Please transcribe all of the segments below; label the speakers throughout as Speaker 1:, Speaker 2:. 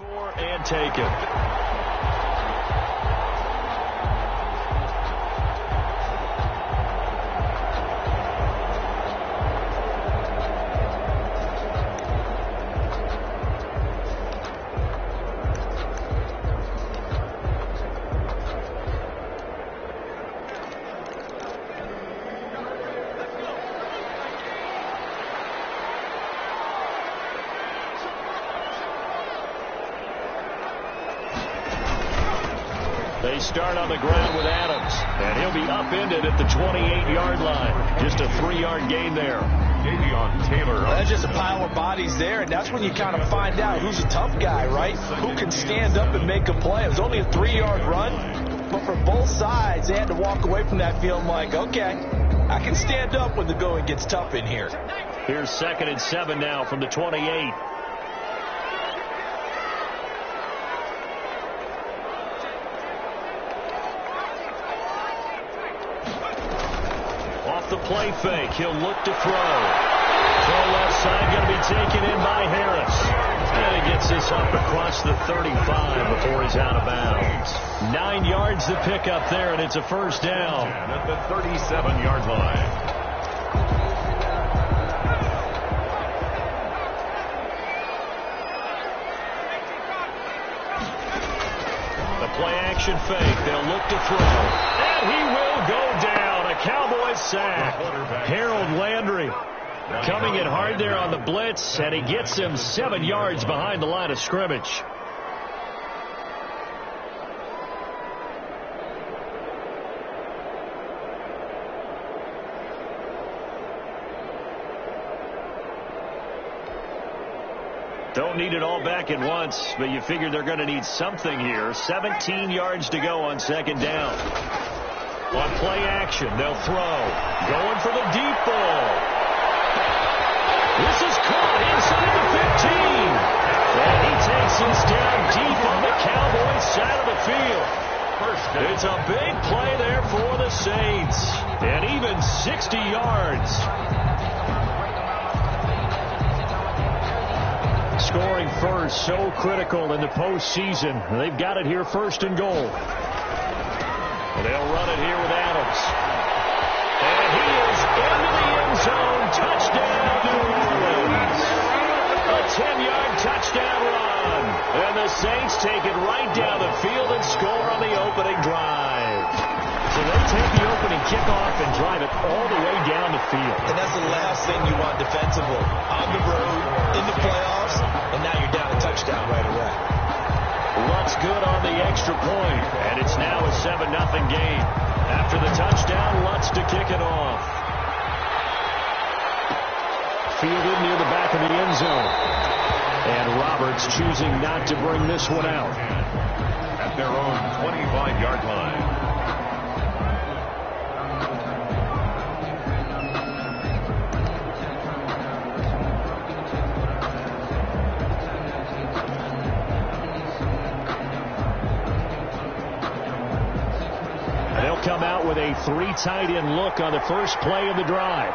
Speaker 1: for and taken. They start on the ground with Adams, and he'll be upended at the 28-yard line. Just a 3-yard gain there.
Speaker 2: Taylor.
Speaker 3: That's just a pile of bodies there, and that's when you kind of find out who's a tough guy, right? Who can stand up and make a play. It was only a 3-yard run, but for both sides, they had to walk away from that feeling like, okay, I can stand up when the going gets tough in here.
Speaker 1: Here's 2nd and 7 now from the 28. The play fake. He'll look to throw. Throw left side going to be taken in by Harris. And he gets this up across the 35 before he's out of bounds. 9 yards to pick up there, and it's a first down.
Speaker 2: And at the 37-yard line.
Speaker 1: The play action fake. They'll look to throw. And he will go down. Cowboys sack. Harold Landry coming in hard there on the blitz, and he gets him 7 yards behind the line of scrimmage. Don't need it all back at once, but you figure they're going to need something here. 17 yards to go on 2nd down. On play action, they'll throw. Going for the deep ball. This is caught inside the 15. And he takes this down deep on the Cowboys side of the field. It's a big play there for the Saints. And even 60 yards. Scoring first, so critical in the postseason. They've got it here 1st and goal. They'll run it here with Adams. And he is into the end zone. Touchdown, New Orleans. A 10-yard touchdown run. And the Saints take it right down the field and score on the opening drive. So they take the opening kickoff and drive it all the way down the field.
Speaker 3: And that's the last thing you want defensively. On the road, in the playoffs, and now you're down a touchdown right away.
Speaker 1: Lutz good on the extra point, and it's now a 7-0 game. After the touchdown, Lutz to kick it off. Fielded near the back of the end zone. And Roberts choosing not to bring this one out.
Speaker 2: At their own 25-yard line.
Speaker 1: Come out with a 3 tight end look on the first play of the drive.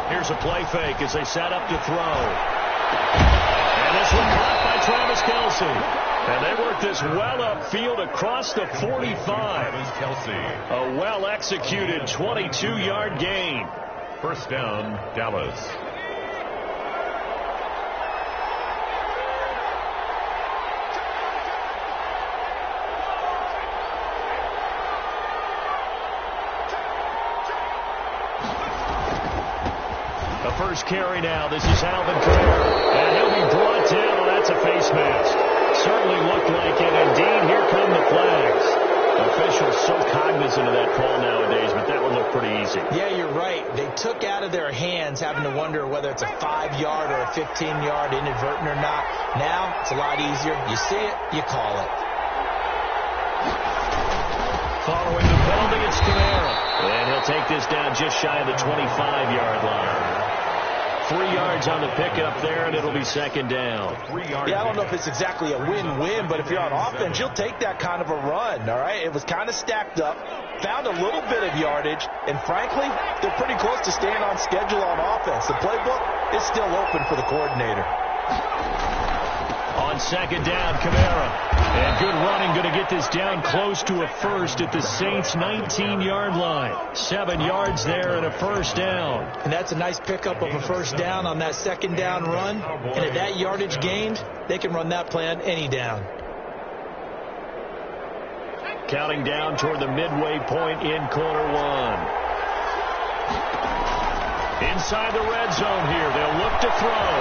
Speaker 1: Here's a play fake as they set up to throw. And this one caught by Travis Kelce. And they work this well upfield across the 45. A well-executed 22-yard gain.
Speaker 2: First down, Dallas.
Speaker 1: First carry now. This is Alvin Kamara. And he'll be brought down. That's a face mask. Certainly looked like it. Indeed, here come the flags. Officials so cognizant of that call nowadays, but that would look pretty easy.
Speaker 3: Yeah, you're right. They took out of their hands having to wonder whether it's a 5-yard or a 15-yard inadvertent or not. Now, it's a lot easier. You see it, you call it.
Speaker 1: Following the penalty, it's Kamara. And he'll take this down just shy of the 25-yard line. 3 yards on the pickup there, and it'll be second down.
Speaker 3: Yeah, I don't know if it's exactly a win-win, but if you're on offense, you'll take that kind of a run, all right? It was kind of stacked up, found a little bit of yardage, and frankly, they're pretty close to staying on schedule on offense. The playbook is still open for the coordinator.
Speaker 1: On second down, Kamara. And good running, going to get this down close to a first at the Saints' 19-yard line. 7 yards there and a first down.
Speaker 3: And that's a nice pickup of a first down on that second down run. And at that yardage gained, they can run that play on any down.
Speaker 1: Counting down toward the midway point in quarter one. Inside the red zone here. They'll look to throw.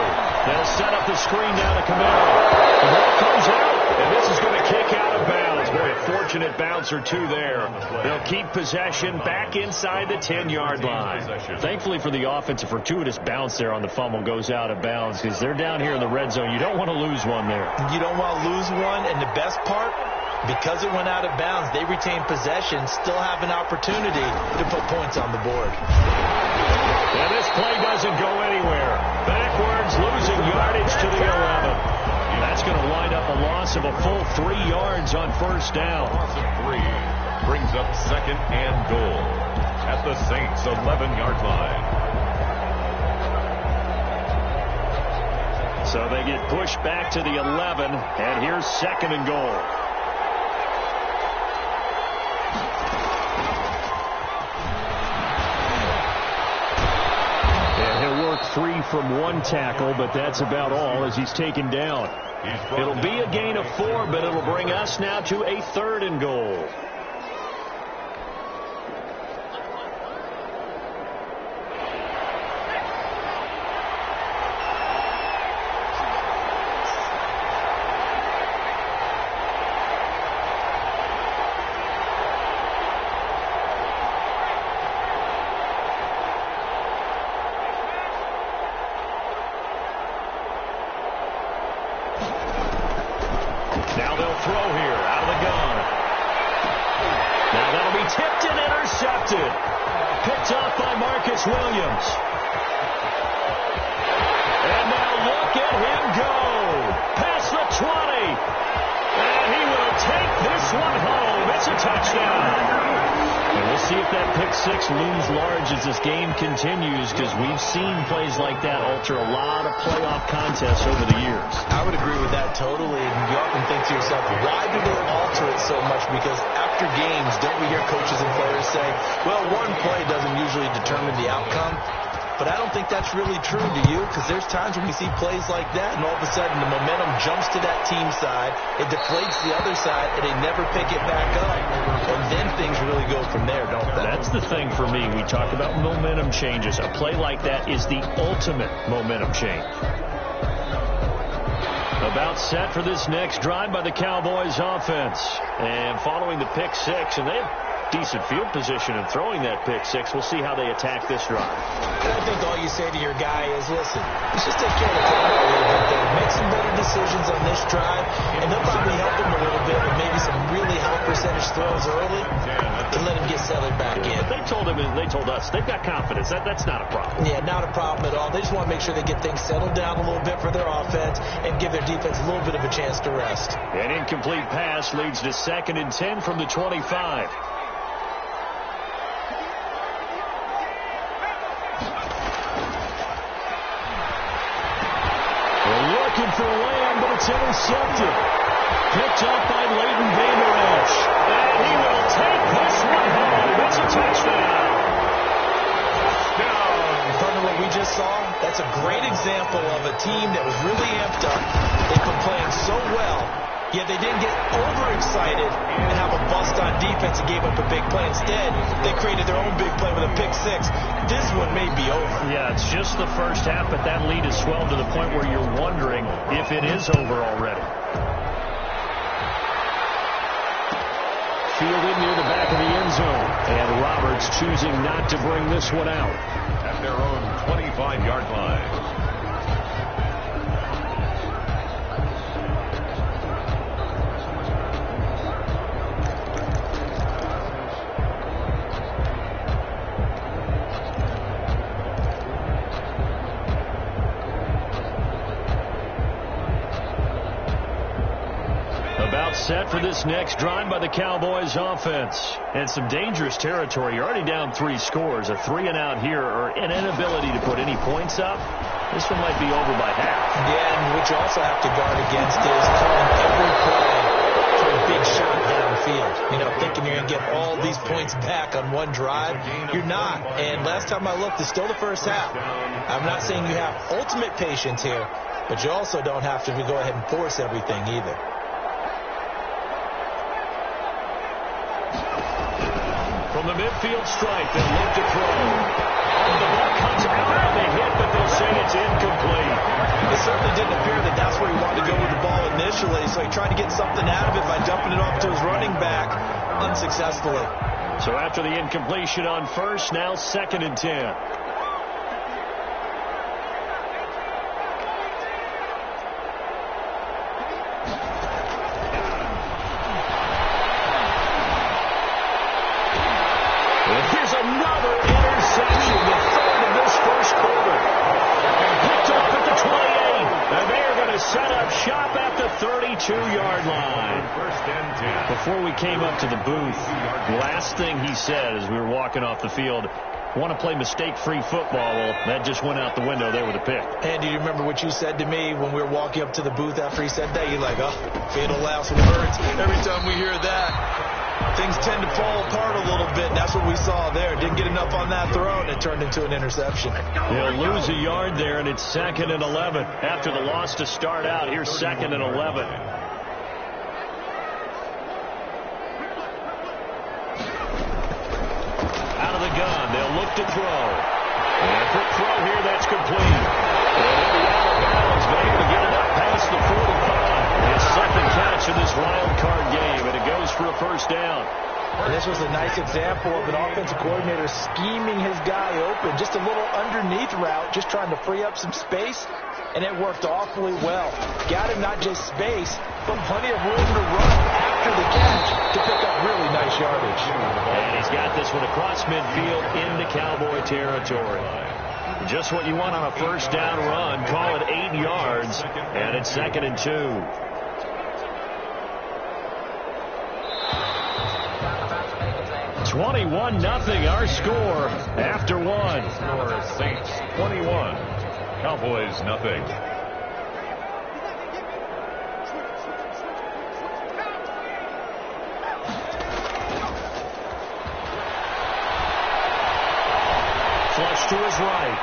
Speaker 1: They'll set up the screen down to Kamara. The ball comes out, and this is going to kick out of bounds. Boy, a fortunate bounce or two there. They'll keep possession back inside the 10-yard line. Thankfully for the offense, a fortuitous bounce there on the fumble goes out of bounds because they're down here in the red zone. You don't want to lose one there.
Speaker 3: You don't want to lose one, and the best part, because it went out of bounds, they retain possession, still have an opportunity to put points on the board.
Speaker 1: And this play doesn't go anywhere. Backwards, losing yardage to the 11. That's going to wind up a loss of a full 3 yards on first down.
Speaker 2: Loss of 3 brings up second and goal at the Saints' 11-yard line.
Speaker 1: So they get pushed back to the 11, and here's second and goal. And he'll work 3 from 1 tackle, but that's about all as he's taken down. It'll be a gain of 4, but it'll bring us now to a third and goal. Now they'll throw here out of the gun. Now that'll be tipped and intercepted. Picked off by Marcus Williams. And now look at him go. Past the 20. And he will take this one home. It's a touchdown. And we'll see if that pick 6 looms large as this game continues, because we've seen plays like that alter a lot of playoff contests over the years.
Speaker 3: I would agree with that totally. And you often think to yourself, why do they alter it so much? Because after games, don't we hear coaches and players say, well, one play doesn't usually determine the outcome. But I don't think that's really true, do you? Because there's times when we see plays like that, and all of a sudden the momentum jumps to that team side, it deflates the other side, and they never pick it back up. And then things really go from there, don't they?
Speaker 1: That's the thing for me. We talk about momentum changes. A play like that is the ultimate momentum change. About set for this next drive by the Cowboys offense. And following the pick 6, and they have decent field position in throwing that pick 6. We'll see how they attack this drive.
Speaker 3: And I think all you say to your guy is, listen, let's just take care of the clock a little bit there. Make some better decisions on this drive, and they'll probably help him a little bit with maybe some really high percentage throws early to let him get settled back in.
Speaker 1: But they told us they've got confidence. That's not a problem.
Speaker 3: Yeah, not a problem at all. They just want to make sure they get things settled down a little bit for their offense and give their defense a little bit of a chance to rest.
Speaker 1: An incomplete pass leads to 2nd and 10 from the 25. For Lamb, but it's intercepted. Picked up by Leighton Vander Esch. And he will take this one home. It's a touchdown.
Speaker 3: From what we just saw, that's a great example of a team that was really amped up. They've been playing so well, yet they didn't get overexcited and have a bust on defense and gave up a big play. Instead, they created their own big play with a pick 6. This one may be over.
Speaker 1: Yeah, it's just the first half, but that lead has swelled to the point where you're wondering if it is over already. Fielded near the back of the end zone. And Roberts choosing not to bring this one out.
Speaker 2: At their own 25-yard line.
Speaker 1: About set for this next drive by the Cowboys offense. And some dangerous territory. You're already down 3 scores. A 3-and-out here or an inability to put any points up. This one might be over by half.
Speaker 3: Yeah, and what you also have to guard against is calling every play for a big shot downfield. You know, thinking you're going to get all these points back on one drive. You're not. And last time I looked, it's still the first half. I'm not saying you have ultimate patience here, but you also don't have to go ahead and force everything either.
Speaker 1: From the midfield stripe, they'll look to throw. The ball comes out on the hit, but they'll say it's incomplete.
Speaker 3: It certainly didn't appear that that's where he wanted to go with the ball initially, so he tried to get something out of it by dumping it off to his running back unsuccessfully.
Speaker 1: So after the incompletion on first, now 2nd and 10. Before we came up to the booth, last thing he said as we were walking off the field, want to play mistake-free football. Well, that just went out the window there with a pick.
Speaker 3: And do you remember what you said to me when we were walking up to the booth after he said that? You're like, oh, fatal last words. Every time we hear that, things tend to fall apart a little bit. And that's what we saw there. Didn't get enough on that throw, and it turned into an interception.
Speaker 1: They'll lose a yard there, and it's 2nd and 11. After the loss to start out, here's 2nd and 11. Gun. They'll look to throw. And a quick throw here, that's complete. And he'll be out of bounds, but able to get it up past the 45. His 2nd catch in this wild card game, and it goes for a first down.
Speaker 3: And this was a nice example of an offensive coordinator scheming his guy open. Just a little underneath route, just trying to free up some space, and it worked awfully well. Got him not just space, but plenty of room to run after the catch to pick up really nice yardage.
Speaker 1: And he's got this one across midfield into Cowboy territory. Just what you want on a first down run. Call it 8 yards, and it's 2nd and 2. 21-0 our score after 1.
Speaker 2: Score Saints 21, Cowboys nothing.
Speaker 1: Flush to his right.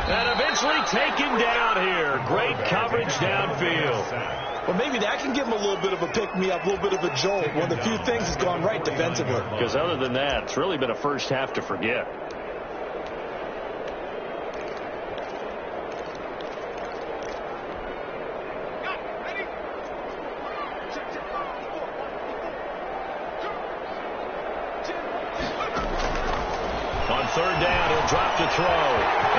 Speaker 1: And eventually taken down here. Great coverage downfield.
Speaker 3: Well, maybe that can give him a little bit of a pick-me-up, a little bit of a jolt. One of the few things that's gone right defensively.
Speaker 1: Because other than that, it's really been a first half to forget. On 3rd down, he'll drop to throw.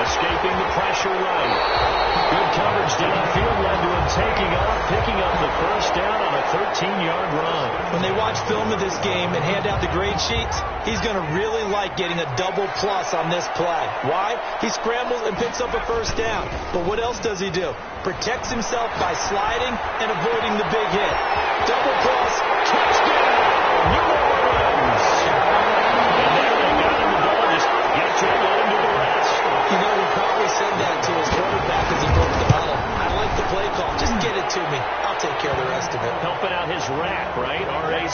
Speaker 1: Escaping the pressure right. Good coverage downfield led to him taking off, picking up the first down on a 13-yard run.
Speaker 3: When they watch film of this game and hand out the grade sheets, he's going to really like getting a double plus on this play. Why? He scrambles and picks up a first down. But what else does he do? Protects himself by sliding and avoiding the big hit. Double plus, touchdown! New Orleans!
Speaker 1: And there they got him the ball. Just get your line to the rest.
Speaker 3: You know, he probably said that to his quarterback as he broke the huddle. I like the play call. Just get it to me. I'll take care of the rest of it.
Speaker 1: Helping out his rack, right? RAC?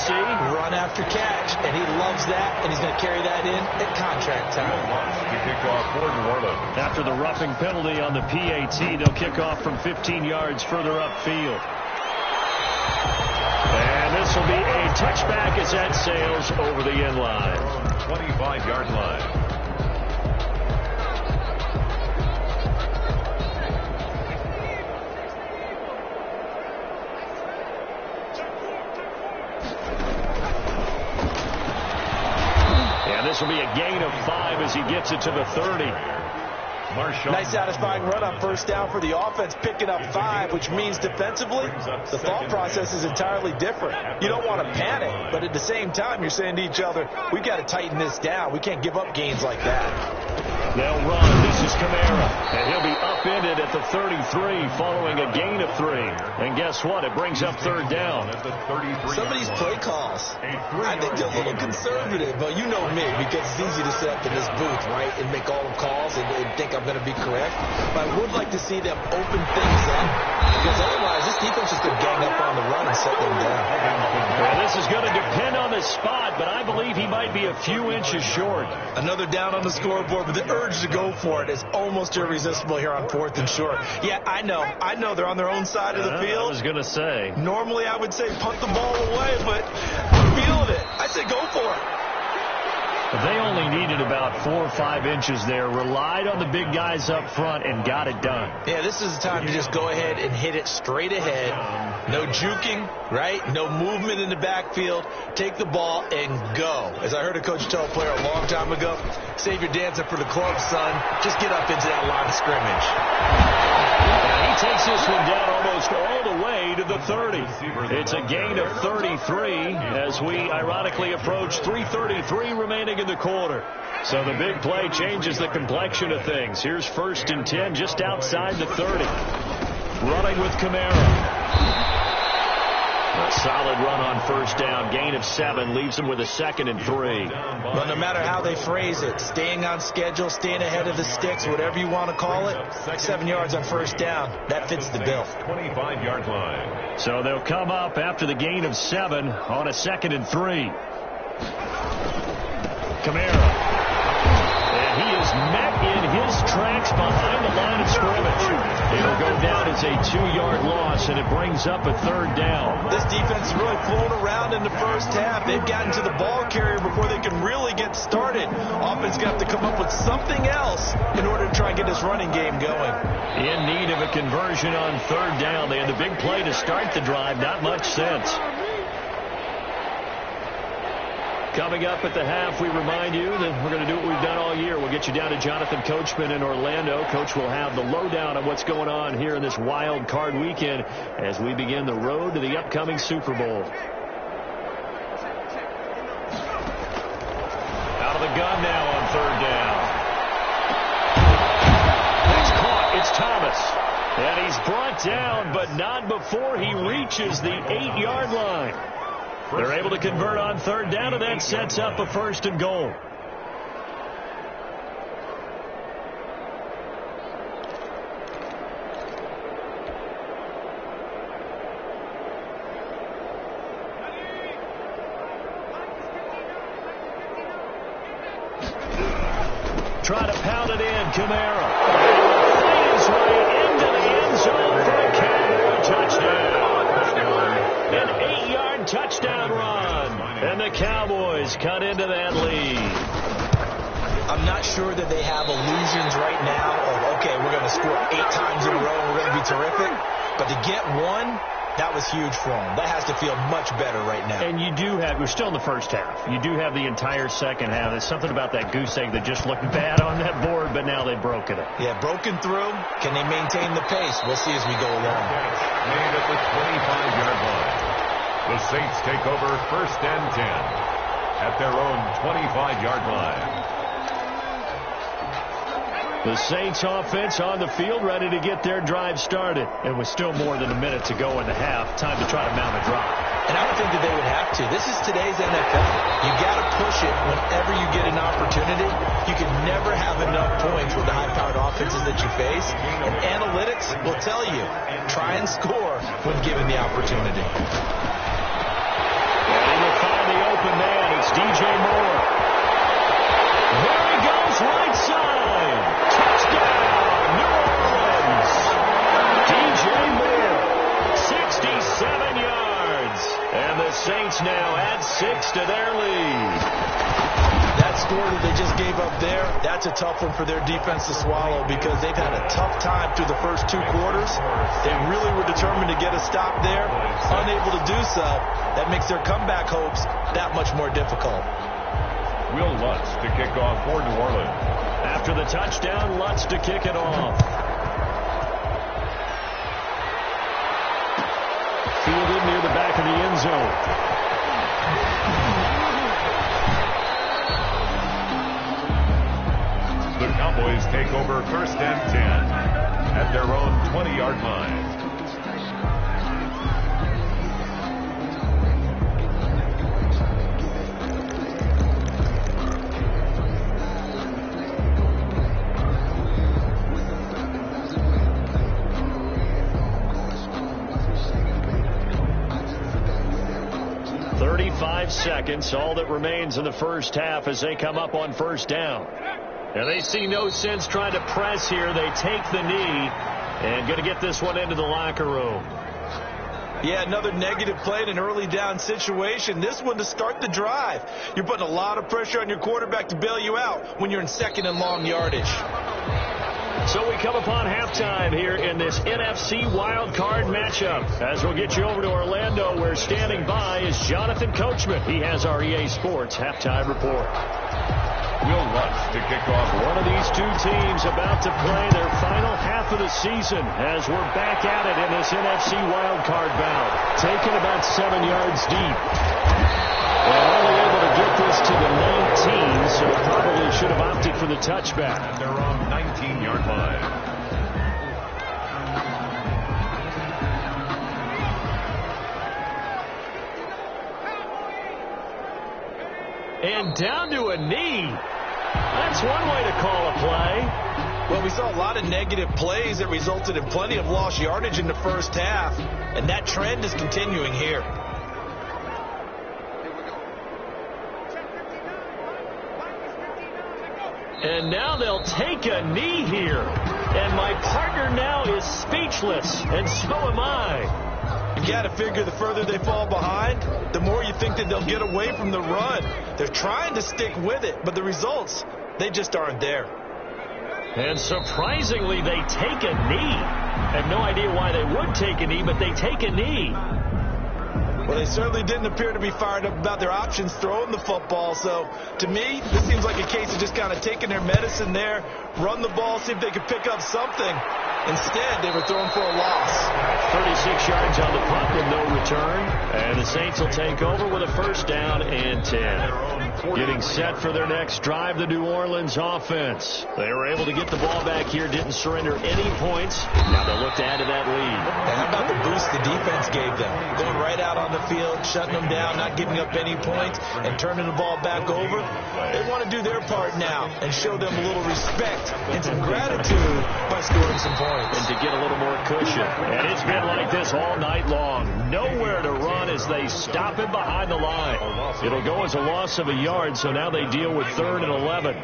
Speaker 3: Run after catch, and he loves that, and he's going to carry that in at contract time.
Speaker 2: To kick off for New Orleans.
Speaker 1: After the roughing penalty on the PAT, they'll kick off from 15 yards further upfield. And this will be a touchback as that sails over the end line.
Speaker 2: 25-yard line.
Speaker 1: This will be a gain of 5 as he gets it to the 30.
Speaker 3: Nice satisfying run on first down for the offense, picking up 5, which means defensively, the thought process is entirely different. You don't want to panic, but at the same time, you're saying to each other, we've got to tighten this down. We can't give up gains like that.
Speaker 1: They'll run. This is Kamara. And he'll be upended at the 33 following a gain of 3. And guess what? It brings up third down.
Speaker 3: Some of these play calls, I think they're a little conservative. But you know me, because it's easy to sit up in this booth, right, and make all the calls and think I'm going to be correct. But I would like to see them open things up, because otherwise this defense is going to gang up on the run and set them down.
Speaker 1: Well, this is going to depend on the spot, but I believe he might be a few inches short.
Speaker 3: Another down on the scoreboard, but the urge to go for it is almost irresistible here on 4th and short. Yeah, I know they're on their own side of the field.
Speaker 1: I was going to say.
Speaker 3: Normally I would say punt the ball away, but I'm feeling it. I say go for it.
Speaker 1: They only needed about 4 or 5 inches there, relied on the big guys up front, and got it done.
Speaker 3: Yeah, this is the time to just go ahead and hit it straight ahead. No juking, right? No movement in the backfield. Take the ball and go. As I heard a coach tell a player a long time ago, save your dancing for the club, son. Just get up into that line of scrimmage.
Speaker 1: He takes this one down almost all the way to the 30. It's a gain of 33 as we ironically approach 3:33 remaining in the quarter. So the big play changes the complexion of things. Here's 1st and 10 just outside the 30. Running with Kamara. A solid run on 1st down. Gain of 7 leaves him with a 2nd and 3.
Speaker 3: Well, no matter how they phrase it, staying on schedule, staying ahead of the sticks, whatever you want to call it, 7 yards on 1st down. That fits the bill.
Speaker 2: 25-yard line.
Speaker 1: So they'll come up after the gain of 7 on a 2nd and 3. Kamara. And he is met in his tracks behind the line of scrimmage. It'll go down as a 2-yard loss, and it brings up a 3rd down.
Speaker 3: This defense is really flown around in the first half. They've gotten to the ball carrier before they can really get started. Offense got to come up with something else in order to try and get this running game going.
Speaker 1: In need of a conversion on 3rd down. They had the big play to start the drive. Not much sense. Coming up at the half, we remind you that we're going to do what we've done all year. We'll get you down to Jonathan Coachman in Orlando. Coach will have the lowdown on what's going on here in this wild card weekend as we begin the road to the upcoming Super Bowl. Out of the gun now on 3rd down. That's caught. It's Thomas. And he's brought down, but not before he reaches the 8-yard line. They're able to convert on 3rd down, and that sets up a 1st and goal. Try to pound it in, Kamara. Fight his way into the end zone for a Cowboy touchdown. An 8-yard touchdown run, and the Cowboys cut into that lead.
Speaker 3: I'm not sure that they have illusions right now of, okay, we're going to score 8 times in a row and we're going to be terrific. But to get one, that was huge for them. That has to feel much better right now.
Speaker 1: And you do have, we're still in the first half. You do have the entire second half. There's something about that goose egg that just looked bad on that board, but now they've broken it.
Speaker 3: Yeah, broken through. Can they maintain the pace? We'll see as we go along.
Speaker 2: Made at the 25-yard line. The Saints take over 1st and 10 at their own 25-yard line.
Speaker 1: The Saints offense on the field, ready to get their drive started. It was still more than a minute to go in the half. Time to try to mount a drive.
Speaker 3: And I don't think that they would have to. This is today's NFL. You got to push it whenever you get an opportunity. You can never have enough points with the high-powered offenses that you face. And analytics will tell you, try and score when given the opportunity.
Speaker 1: And he will find the open man. It's DJ Moore. There he goes, right side. Touchdown, New Orleans. DJ Moore, 67 yards. And the Saints now add 6 to their lead.
Speaker 3: That score that they just gave up there, that's a tough one for their defense to swallow because they've had a tough time through the first 2 quarters. They really were determined to get a stop there, unable to do so. That makes their comeback hopes that much more difficult.
Speaker 2: Will Lutz to kick off for New Orleans.
Speaker 1: After the touchdown, Lutz to kick it off. Fielded near the back of the end zone.
Speaker 2: The Cowboys Cowboys take over 1st and 10 at their own 20-yard line.
Speaker 1: Seconds, all that remains in the first half as they come up on 1st down. And they see no sense trying to press here. They take the knee and going to get this one into the locker room.
Speaker 3: Yeah, another negative play in an early down situation. This one to start the drive. You're putting a lot of pressure on your quarterback to bail you out when you're in 2nd and long yardage.
Speaker 1: So we come upon halftime here in this NFC wild card matchup. As we'll get you over to Orlando, where standing by is Jonathan Coachman. He has our EA Sports halftime report.
Speaker 2: Will Lutz to kick off.
Speaker 1: One of these two teams about to play their final half of the season as we're back at it in this NFC wild card bout. Taken about 7 yards deep. And only able to get this to the 19, so probably should have opted for the touchback.
Speaker 2: At their own 19-yard line.
Speaker 1: And down to a knee. That's one way to call a play.
Speaker 3: Well, we saw a lot of negative plays that resulted in plenty of lost yardage in the first half, and that trend is continuing here.
Speaker 1: And now they'll take a knee here. And my partner now is speechless, and so am I.
Speaker 3: You got to figure the further they fall behind, the more you think that they'll get away from the run. They're trying to stick with it, but the results, they just aren't there.
Speaker 1: And surprisingly, they take a knee. I have no idea why they would take a knee, but they take a knee.
Speaker 3: Well, they certainly didn't appear to be fired up about their options throwing the football. So, to me, this seems like a case of just kind of taking their medicine there, run the ball, see if they could pick up something. Instead, they were throwing for a loss.
Speaker 1: 36 yards on the punt with no return. And the Saints will take over with a 1st down and 10. Getting set for their next drive, the New Orleans offense. They were able to get the ball back here, didn't surrender any points. Now they'll look to add to that lead.
Speaker 3: And how about the boost the defense gave them? Going right out on the field, shutting them down, not giving up any points, and turning the ball back over. They want to do their part now and show them a little respect and some gratitude by scoring some points.
Speaker 1: And to get a little more cushion. And it's been like this all night long. Nowhere to run as they stop him behind the line. It'll go as a loss of a yard, so now they deal with 3rd and 11.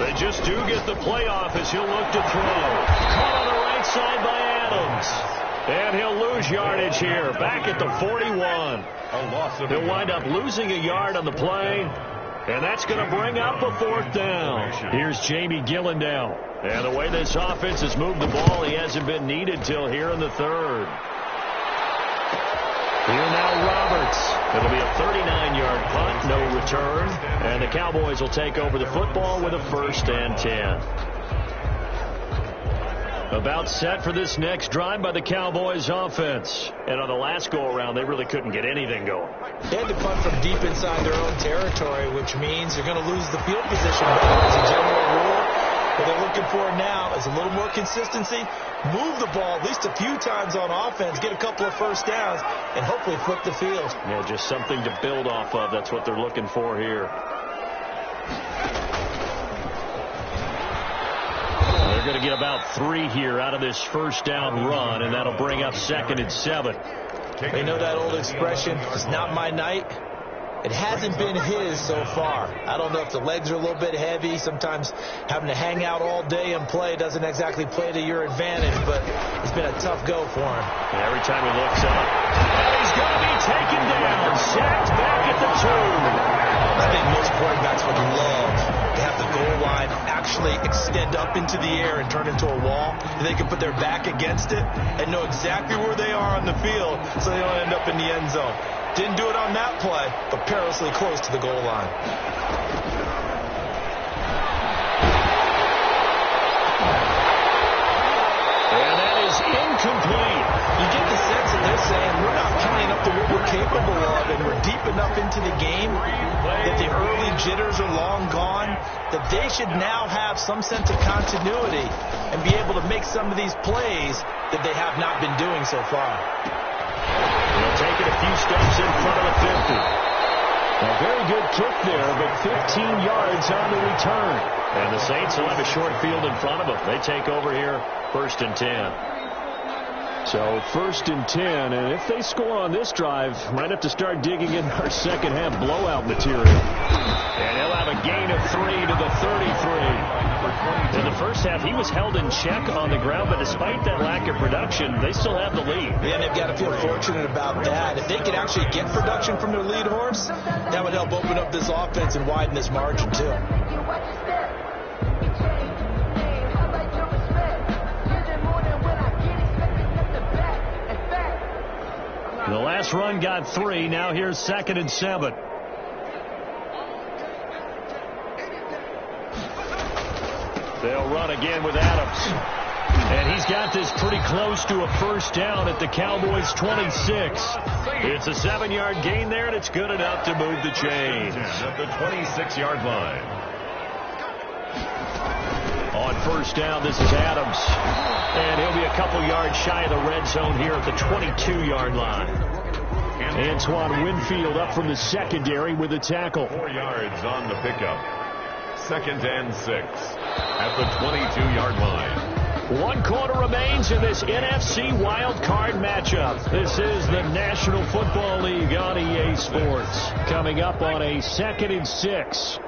Speaker 1: They just do get the playoff as he'll look to throw. Caught on the right side by Adams. And he'll lose yardage here, back at the 41. He'll wind up losing a yard on the play. And that's going to bring up a 4th down. Here's Jamie Gillandale. And the way this offense has moved the ball, he hasn't been needed till here in the 3rd. Here now Roberts. It'll be a 39-yard punt, no return. And the Cowboys will take over the football with a 1st and 10. About set for this next drive by the Cowboys offense. And on the last go-around, they really couldn't get anything going.
Speaker 3: They had to punt from deep inside their own territory, which means they're going to lose the field position battle as a general rule. What they're looking for now is a little more consistency, move the ball at least a few times on offense, get a couple of 1st downs, and hopefully flip the field.
Speaker 1: Yeah, just something to build off of. That's what they're looking for here. They're going to get about 3 here out of this 1st down run, and that'll bring up 2nd and 7.
Speaker 3: They know that old expression, it's not my night. It hasn't been his so far. I don't know if the legs are a little bit heavy. Sometimes having to hang out all day and play doesn't exactly play to your advantage, but it's been a tough go for him.
Speaker 1: And every time he looks up, and he's going to be taken down, sacked back at the 2.
Speaker 3: I think most quarterbacks would love to have the goal line actually extend up into the air and turn into a wall, and they can put their back against it and know exactly where they are on the field so they don't end up in the end zone. Didn't do it on that play, but perilously close to the goal line.
Speaker 1: And that is incomplete.
Speaker 3: You get the sense that they're saying we're not counting up to what we're capable of, and we're deep enough into the game that the early jitters are long gone, that they should now have some sense of continuity and be able to make some of these plays that they have not been doing so far.
Speaker 1: They'll take it a few steps in front of the 50. A very good kick there, but 15 yards on the return. And the Saints will have a short field in front of them. They take over here, 1st and 10. So 1st and 10, and if they score on this drive, might have to start digging in our second half blowout material. And he'll have a gain of 3 to the 33. In the first half, he was held in check on the ground, but despite that lack of production, they still have the lead.
Speaker 3: Yeah, and they've got to feel fortunate about that. If they could actually get production from their lead horse, that would help open up this offense and widen this margin, too.
Speaker 1: The last run got 3. Now here's 2nd and 7. They'll run again with Adams. And he's got this pretty close to a first down at the Cowboys' 26. It's a 7-yard gain there, and it's good enough to move the chains.
Speaker 2: At the 26-yard line.
Speaker 1: On first down, this is Adams. And he'll be a couple yards shy of the red zone here at the 22-yard line. Antoine Winfield up from the secondary with a tackle.
Speaker 2: 4 yards on the pickup. 2nd and 6 at the 22-yard line.
Speaker 1: 1 quarter remains in this NFC wild card matchup. This is the National Football League on EA Sports. Coming up on a 2nd and 6.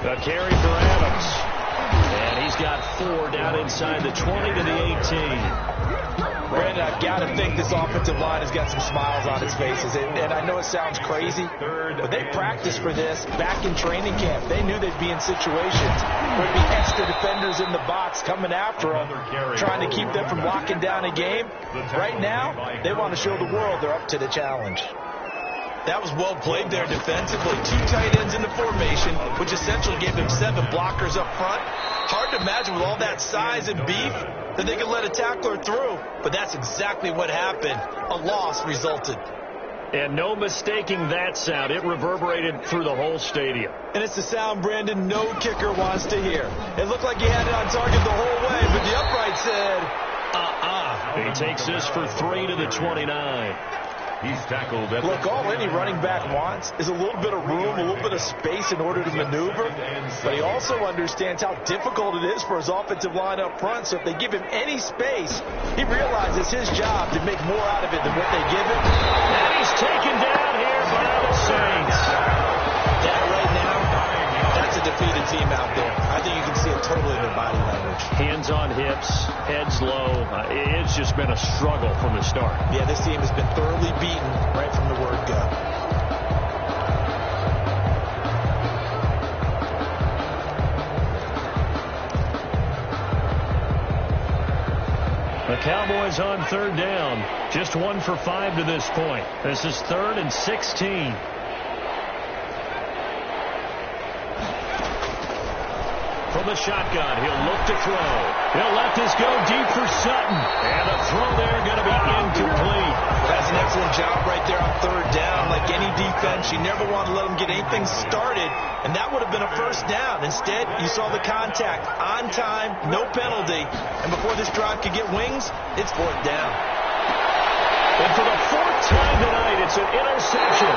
Speaker 1: A carry for Adams. And he's got 4 down inside the 20 to the 18.
Speaker 3: Brandon, I've got to think this offensive line has got some smiles on its faces. And I know it sounds crazy, but they practiced for this back in training camp. They knew they'd be in situations where there'd be extra defenders in the box coming after them, trying to keep them from locking down a game. Right now, they want to show the world they're up to the challenge. That was well played there defensively. 2 tight ends in the formation, which essentially gave them 7 blockers up front. Hard to imagine with all that size and beef that they could let a tackler through. But that's exactly what happened. A loss resulted.
Speaker 1: And no mistaking that sound. It reverberated through the whole stadium.
Speaker 3: And it's the sound, Brandon, no kicker wants to hear. It looked like he had it on target the whole way, but the upright said,
Speaker 1: He takes this for 3 to the 29.
Speaker 2: He's tackled at
Speaker 3: Look, all any running back wants is a little bit of room, a little bit of space in order to maneuver. But he also understands how difficult it is for his offensive line up front. So if they give him any space, he realizes his job to make more out of it than what they give him.
Speaker 1: And he's taken down here by the Saints.
Speaker 3: That right now, that's a defeated team out there. I think you can see it totally in their body language.
Speaker 1: Hands on hips, heads low. It's just been a struggle from the start.
Speaker 3: Yeah, this team has been thoroughly beaten right from the word go.
Speaker 1: The Cowboys on 3rd down. Just 1 for 5 to this point. This is 3rd and 16. From the shotgun, he'll look to throw. He'll let this go deep for Sutton. And the throw there going to be incomplete.
Speaker 3: That's an excellent job right there on 3rd down. Like any defense, you never want to let them get anything started. And that would have been a first down. Instead, you saw the contact on time, no penalty. And before this drive could get wings, it's 4th down.
Speaker 1: And for the 4th time tonight, it's an interception.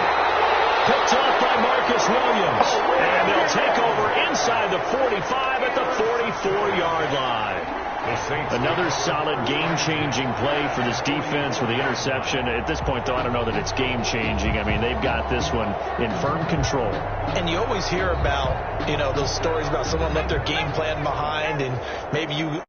Speaker 1: Picked off by Marcus Williams. And they'll take over inside the 45 at the 44-yard line. Another solid game-changing play for this defense with the interception. At this point, though, I don't know that it's game-changing. I mean, they've got this one in firm control.
Speaker 3: And you always hear about, those stories about someone left their game plan behind, and maybe you